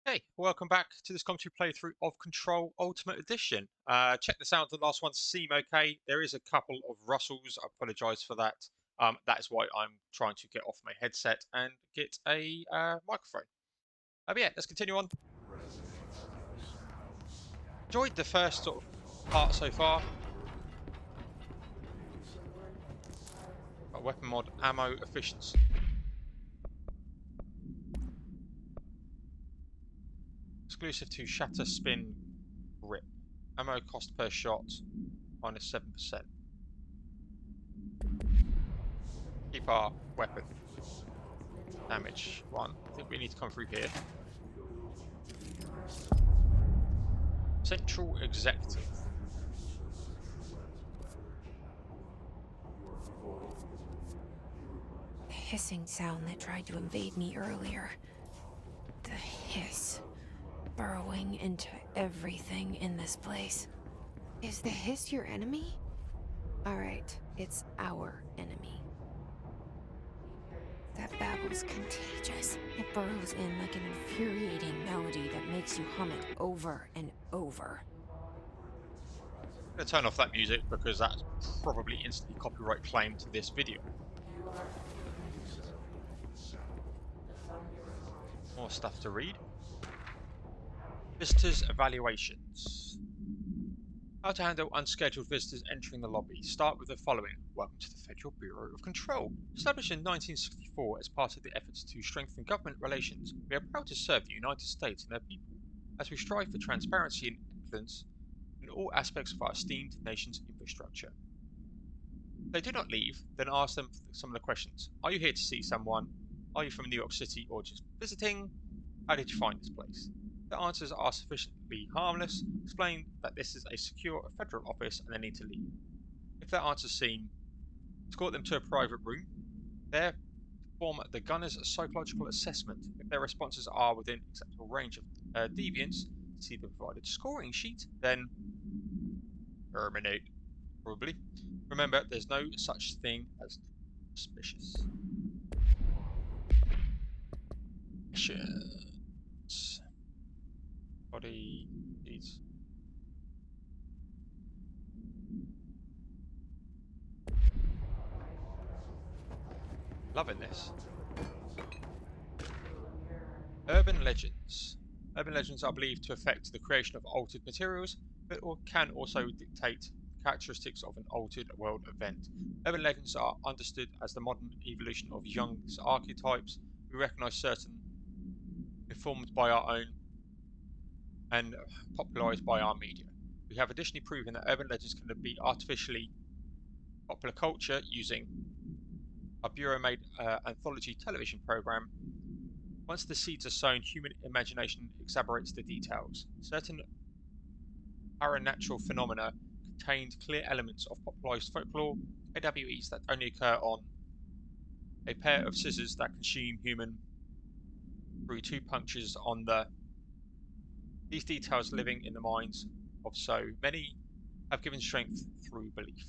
Hey, welcome back to this commentary playthrough of Control Ultimate Edition. Check this out, the last one seem okay. There is a couple of rustles, I apologise for that. That is why I'm trying to get off my headset and get a microphone. But yeah, let's continue on. Enjoyed the first sort of part so far. Got weapon mod, ammo efficiency. Exclusive to Shatter Spin Grip. Ammo cost per shot, -7%. Keep our weapon. Damage 1. I think we need to come through here. Central Executive. The hissing sound that tried to invade me earlier. The hiss. Burrowing into everything in this place. Is the hiss your enemy? Alright, it's our enemy. That babble's contagious. It burrows in like an infuriating melody that makes you hum it over and over. I'm going to turn off that music because that's probably instantly copyright claim to this video. More stuff to read. Visitors evaluations. How to handle unscheduled visitors entering the lobby. Start with the following. Welcome to the Federal Bureau of Control. Established in 1964 as part of the efforts to strengthen government relations, we are proud to serve the United States and their people, as we strive for transparency and excellence in all aspects of our esteemed nation's infrastructure. If they do not leave, then ask them some of the questions. Are you here to see someone? Are you from New York City or just visiting? How did you find this place? If the answers are sufficiently harmless, explain that this is a secure federal office and they need to leave. If their answers seem, escort them to a private room. There, perform the gunner's psychological assessment. If their responses are within acceptable range of deviance, see the provided scoring sheet, then terminate, probably. Remember, there's no such thing as suspicious. Missions. Body needs. Loving this. Urban legends. Urban legends are believed to affect the creation of altered materials, but can also dictate characteristics of an altered world event. Urban legends are understood as the modern evolution of Jung's archetypes. We recognize certain informed by our own and popularized by our media. We have additionally proven that urban legends can be artificially popular culture using a bureau-made anthology television program. Once the seeds are sown, human imagination exacerbates the details. Certain paranatural phenomena contained clear elements of popularized folklore, AWEs that only occur on a pair of scissors that consume human through two punctures on the. These details living in the minds of so many have given strength through belief.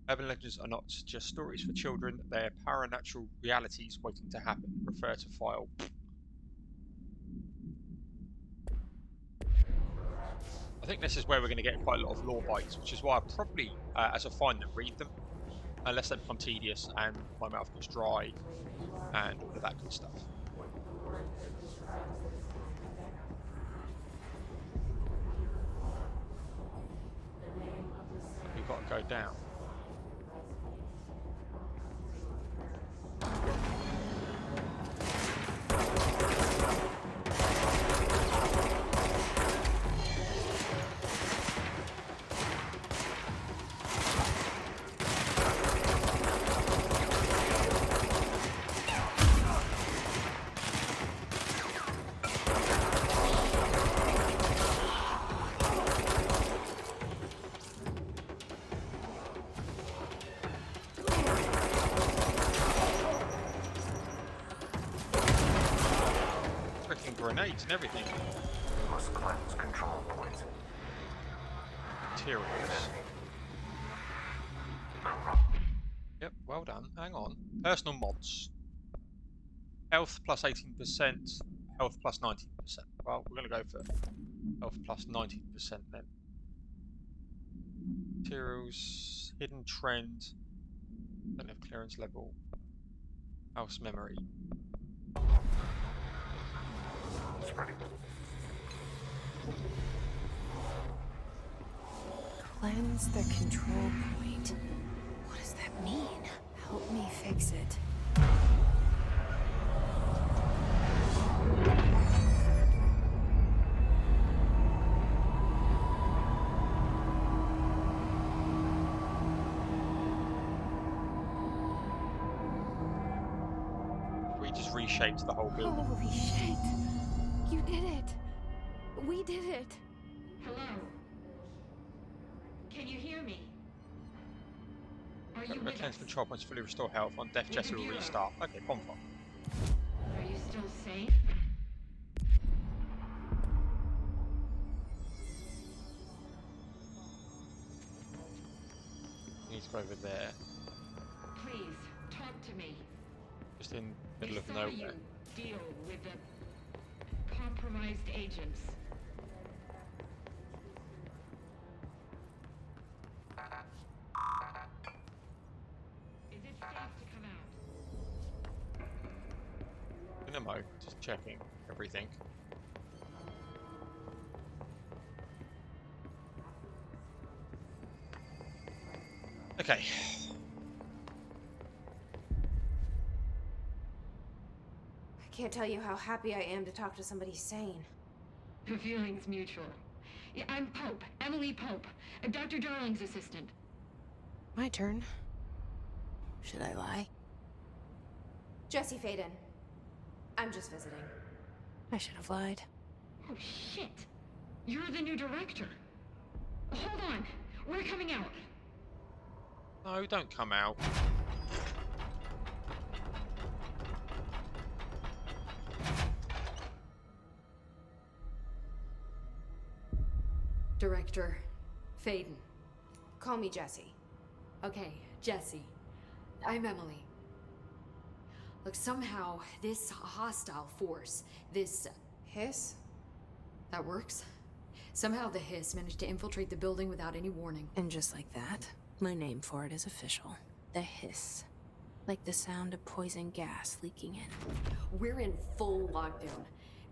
Urban legends are not just stories for children, they are paranatural realities waiting to happen. Refer to file. I think this is where we're going to get quite a lot of lore bites, which is why I probably, as I find them, read them, unless they become tedious and my mouth gets dry and all of that good stuff. We've got to go down. Grenades and everything. Must cleanse control points. Materials. Corrupt. Yep, well done. Hang on. Personal mods. Health plus 18%, Health plus 19%. Well, we're going to go for health plus 19% then. Materials, hidden trend. Don't have clearance level. House memory. Spreading. Cleanse the control point. What does that mean? Help me fix it. We just reshaped the whole building. Holy shit. You did it. We did it. Hello? Can you hear me? Are you with Cleanse us? control points fully restore health. On death, Jesse will restart. Okay, bonfire. Are you still safe? You need to go over there. Please, talk to me. Just in the middle We of saw nowhere. you deal with the compromised agents. Is it safe to come out? Dynamo, just checking everything. Okay. I can't tell you how happy I am to talk to somebody sane. The feeling's mutual. Yeah, I'm Pope, Emily Pope, Dr. Darling's assistant. My turn. Should I lie? Jesse Faden. I'm just visiting. I should have lied. Oh, shit. You're the new director. Hold on. We're coming out. No, don't come out. Director Faden. Call me Jesse. Okay, Jesse. I'm Emily. Look, somehow this hostile force, this... Hiss? that works? Somehow the Hiss managed to infiltrate the building without any warning. And just like that, my name for it is official. The hiss. Like the sound of poison gas leaking in. We're in full lockdown.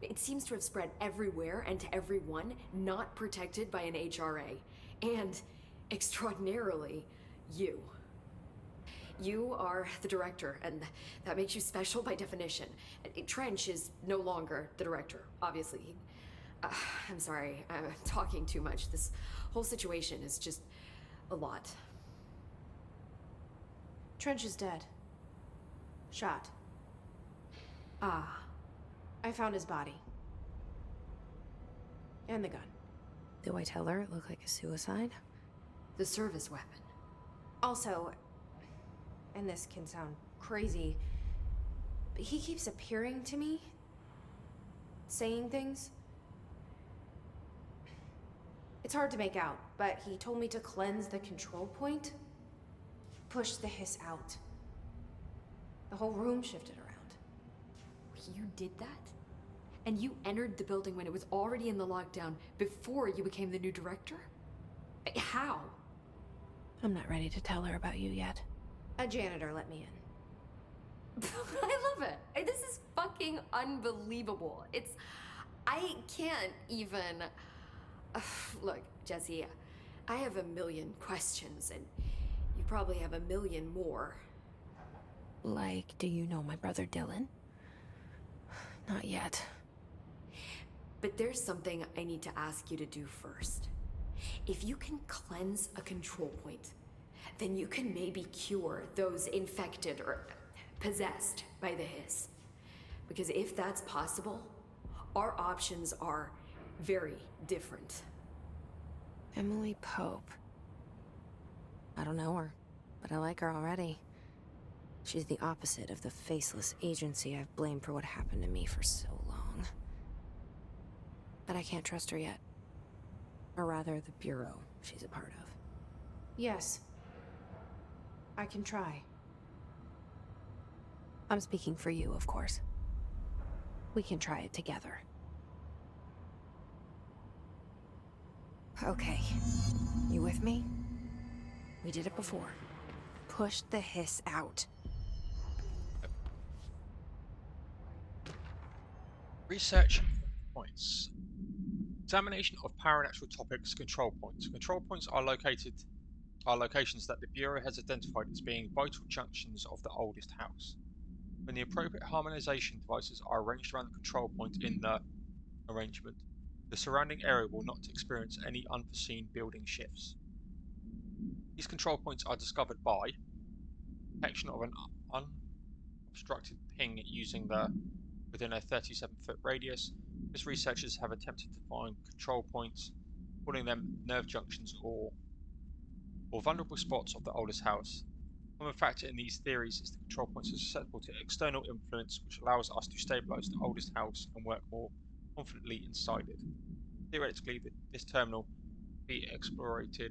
It seems to have spread everywhere and to everyone not protected by an HRA. And, extraordinarily, you. You are the director, and that makes you special by definition. Trench is no longer the director, obviously. I'm sorry, I'm talking too much. This whole situation is just a lot. Trench is dead. Shot. Ah, I found his body. And the gun. Do I tell her it looked like a suicide? the service weapon. Also, and this can sound crazy, but he keeps appearing to me, saying things. It's hard to make out, but he told me to cleanse the control point, push the hiss out. The whole room shifted around. You did that? And you entered the building when it was already in the lockdown before you became the new director? How? I'm not ready to tell her about you yet. A janitor let me in. I love it. This is fucking unbelievable. I can't even... Look, Jesse, I have a million questions, and you probably have a million more. Like, do you know my brother Dylan? Not yet. But there's something I need to ask you to do first. If you can cleanse a control point, then you can maybe cure those infected or possessed by the hiss. Because if that's possible, our options are very different. Emily Pope. I don't know her, but I like her already. She's the opposite of the faceless agency I've blamed for what happened to me for so long. But I can't trust her yet. Or rather, the Bureau she's a part of. Yes. I can try. I'm speaking for you, of course. We can try it together. Okay. You with me? We did it before. Push the hiss out. Research points. Examination of paranatural topics. Control points. Control points are locations that the Bureau has identified as being vital junctions of the oldest house. When the appropriate harmonization devices are arranged around the control point in the arrangement, the surrounding area will not experience any unforeseen building shifts. These control points are discovered by detection of an unobstructed ping within a 37-foot radius. As researchers have attempted to find control points, calling them nerve junctions or vulnerable spots of the oldest house. A common factor in these theories is the control points are susceptible to external influence, which allows us to stabilize the oldest house and work more confidently inside it. Theoretically, this terminal can be exploited to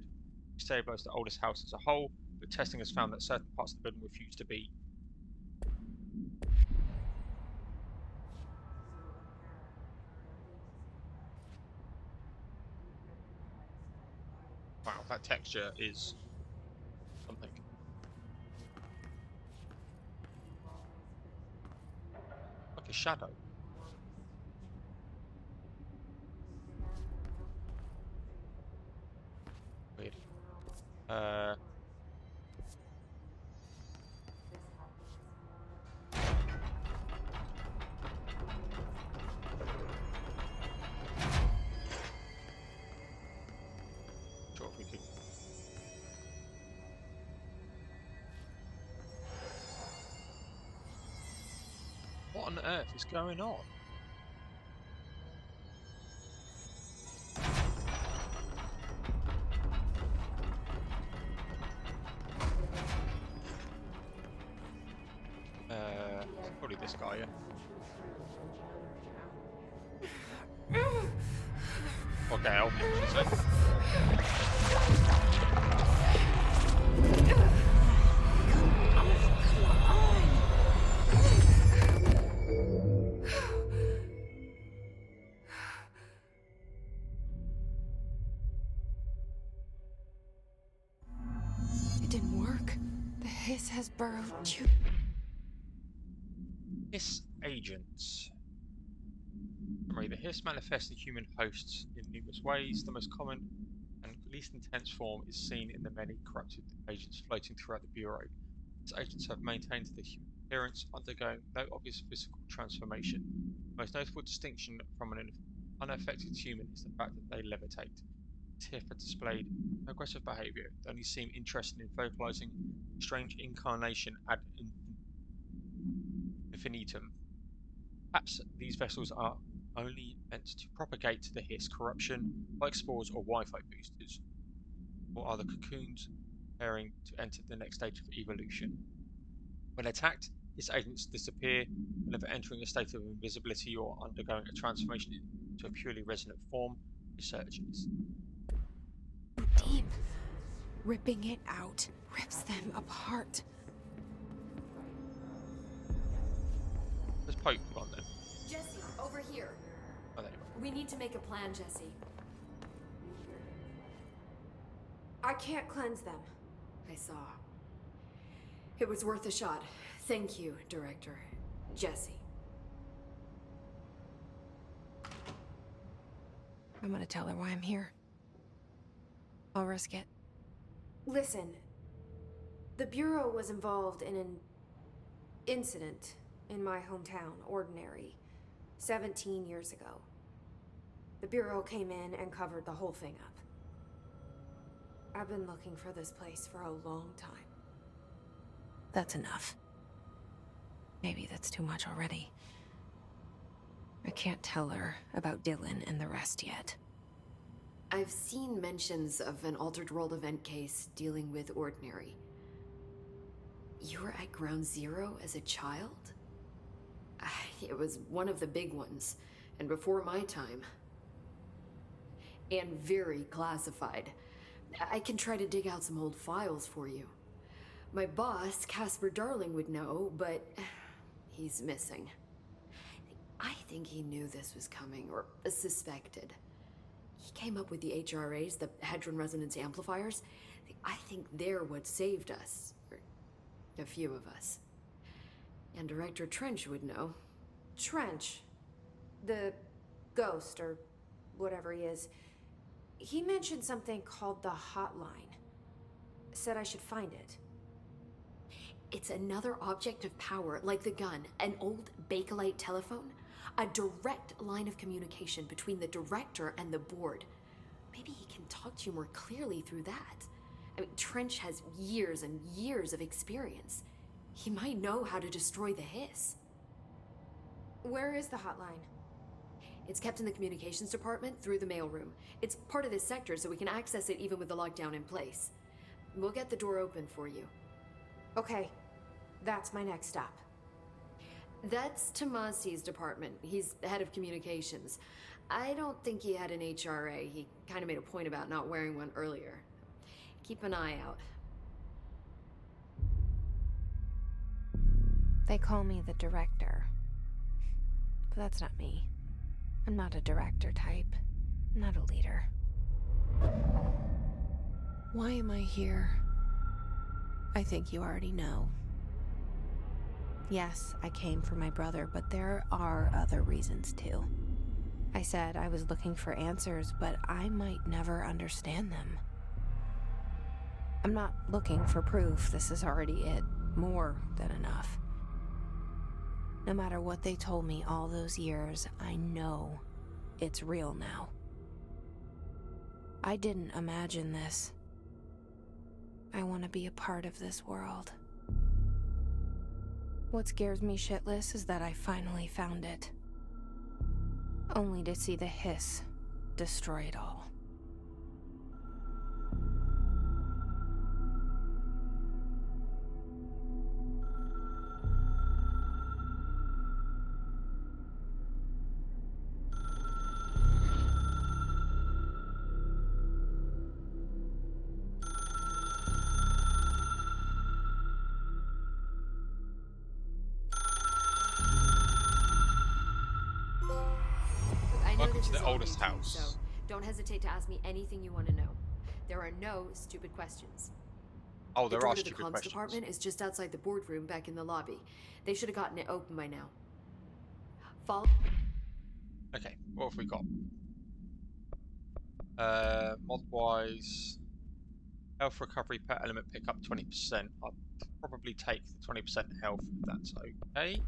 stabilize the oldest house as a whole, but testing has found that certain parts of the building refuse to be. Wow, that texture is something. Like a shadow. Weird. Sure, if we could. What on earth is going on? Probably this guy, yeah. Or Gale, I should say. It didn't work. The hiss has burrowed you. Hiss agents. Summary: the hiss manifests in human hosts in numerous ways. The most common and least intense form is seen in the many corrupted agents floating throughout the Bureau. These agents have maintained their human appearance, undergoing no obvious physical transformation. The most notable distinction from an unaffected human is the fact that they levitate. Tiff have displayed aggressive behaviour. They only seem interested in vocalizing strange incarnation ad infinitum. Perhaps these vessels are only meant to propagate the hiss corruption, like spores or Wi-Fi boosters, or are the cocoons preparing to enter the next stage of evolution. When attacked, hiss agents disappear, whenever entering a state of invisibility or undergoing a transformation into a purely resonant form. Researchers. Deep. Ripping it out rips them apart. Let's poke on then. Jesse, over here. Oh, there you go. We need to make a plan, Jesse. I can't cleanse them. I saw. It was worth a shot. Thank you, Director. Jesse. I'm gonna tell her why I'm here. I'll risk it. Listen. The Bureau was involved in an incident in my hometown, Ordinary, 17 years ago. The Bureau came in and covered the whole thing up. I've been looking for this place for a long time. That's enough. Maybe that's too much already. I can't tell her about Dylan and the rest yet. I've seen mentions of an Altered World event case dealing with Ordinary. You were at Ground Zero as a child? It was one of the big ones, and before my time. And very classified. I can try to dig out some old files for you. My boss, Casper Darling, would know, but he's missing. I think he knew this was coming, or suspected. He came up with the HRAs, the Hadron Resonance Amplifiers. I think they're what saved us. Or a few of us. And Director Trench would know. Trench. The ghost, or whatever he is. He mentioned something called the hotline. Said I should find it. It's another object of power, like the gun, an old Bakelite telephone. A direct line of communication between the director and the board. Maybe he can talk to you more clearly through that. I mean, Trench has years and years of experience. He might know how to destroy the hiss. Where is the hotline? It's kept in the communications department through the mailroom. It's part of this sector, so we can access it even with the lockdown in place. We'll get the door open for you. Okay, that's my next stop. That's Tomasi's department. He's the head of communications. I don't think he had an HRA. He kind of made a point about not wearing one earlier. Keep an eye out. They call me the director. But that's not me. I'm not a director type. I'm not a leader. Why am I here? I think you already know. Yes, I came for my brother, but there are other reasons too. I said I was looking for answers, but I might never understand them. I'm not looking for proof. This is already it. More than enough. No matter what they told me all those years, I know it's real now. I didn't imagine this. I want to be a part of this world. What scares me shitless is that I finally found it. Only to see the hiss destroy it all. Welcome to the This is all oldest new to you, house. So don't hesitate to ask me anything you want to know. There are no stupid questions. Oh, The there door are to the stupid comms questions. department is just outside the boardroom back in the lobby. They should have gotten it open by now. Follow. Okay, what have we got? Mod-wise, health recovery per element pick up 20%. I'll probably take the 20% health if that's okay.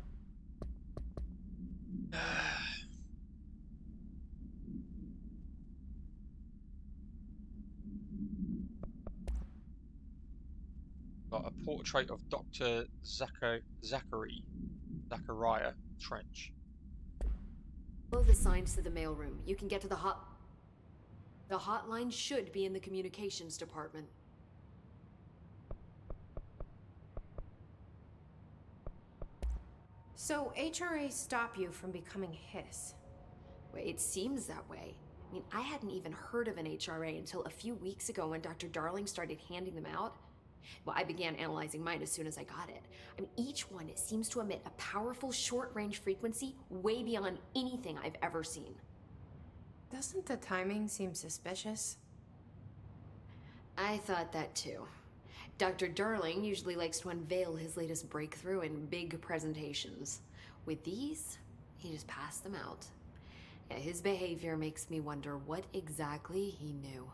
Got a portrait of Dr. Zachariah Trench. Follow the signs to the mailroom. You can get to the The hotline should be in the communications department. So HRA stop you from becoming hiss? Well, it seems that way. I mean, I hadn't even heard of an HRA until a few weeks ago when Dr. Darling started handing them out. Well, I began analyzing mine as soon as I got it. I mean, each one seems to emit a powerful short-range frequency way beyond anything I've ever seen. Doesn't the timing seem suspicious? I thought that too. Dr. Darling usually likes to unveil his latest breakthrough in big presentations. With these, he just passed them out. Yeah, his behavior makes me wonder what exactly he knew.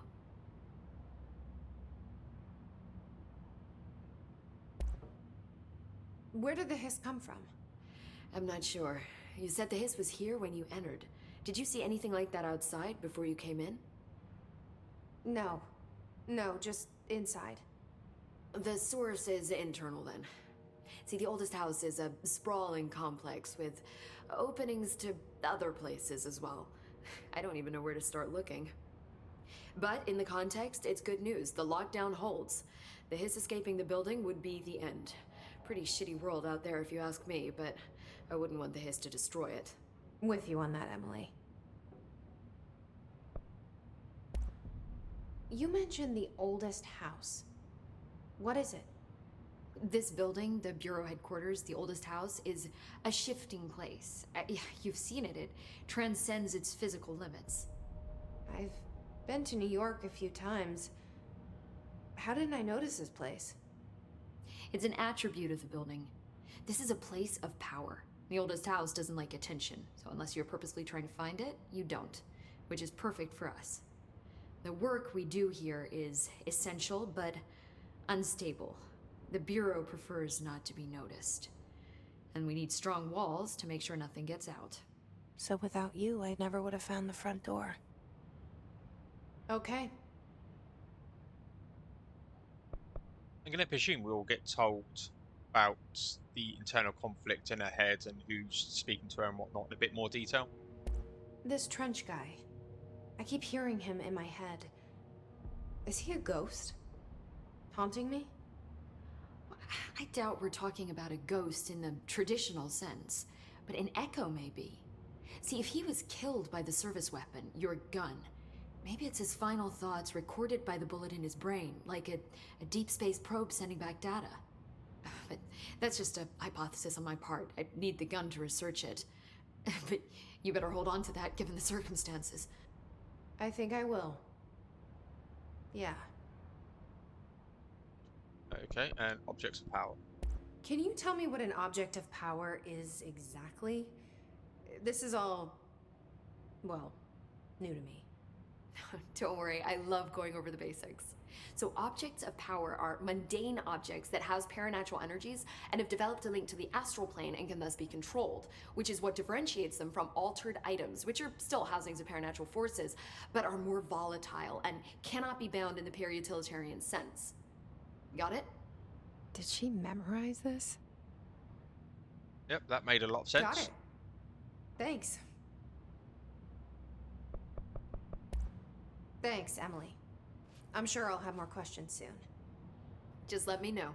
Where did the hiss come from? I'm not sure. You said the hiss was here when you entered. Did you see anything like that outside before you came in? No. No, just inside. The source is internal then. See, the oldest house is a sprawling complex with openings to other places as well. I don't even know where to start looking. But in the context, it's good news. The lockdown holds. The hiss escaping the building would be the end. Pretty shitty world out there if you ask me, but I wouldn't want the hiss to destroy it. With you on that, Emily. You mentioned the oldest house. What is it? This building, the Bureau headquarters, the oldest house, is a shifting place. You've seen it. It transcends its physical limits. I've been to New York a few times. How didn't I notice this place? It's an attribute of the building. This is a place of power. The oldest house doesn't like attention, so unless you're purposely trying to find it, you don't, which is perfect for us. The work we do here is essential, but unstable. The Bureau prefers not to be noticed. And we need strong walls to make sure nothing gets out. So without you, I never would have found the front door. Okay. I'm going to presume we'll get told about the internal conflict in her head and who's speaking to her and whatnot in a bit more detail. This Trench guy. I keep hearing him in my head. Is he a ghost? Haunting me? I doubt we're talking about a ghost in the traditional sense, but an echo maybe. See, if he was killed by the service weapon, your gun, maybe it's his final thoughts recorded by the bullet in his brain, like a deep space probe sending back data. But that's just a hypothesis on my part. I'd need the gun to research it. But you better hold on to that given the circumstances. I think I will. Yeah. Okay, and objects of power. Can you tell me what an object of power is exactly? This is all, well, new to me. Don't worry, I love going over the basics. So objects of power are mundane objects that house paranatural energies and have developed a link to the astral plane and can thus be controlled, which is what differentiates them from altered items, which are still housings of paranatural forces, but are more volatile and cannot be bound in the peri-utilitarian sense. Got it? Did she memorize this? Yep, that made a lot of sense. Got it. Thanks. Thanks, Emily. I'm sure I'll have more questions soon. Just let me know.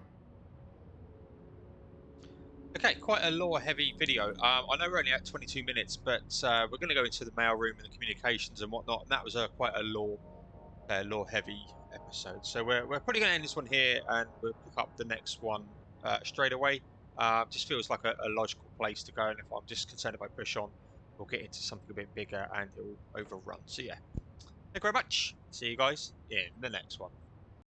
Okay, quite a lore-heavy video. I know we're only at 22 minutes, but we're going to go into the mailroom and the communications and whatnot, and that was quite a lore-heavy episode. So we're probably going to end this one here, and we'll pick up the next one straight away. Just feels like a logical place to go, and if I'm just concerned if I push on, we'll get into something a bit bigger and it will overrun. So yeah, thank you very much. See you guys in the next one.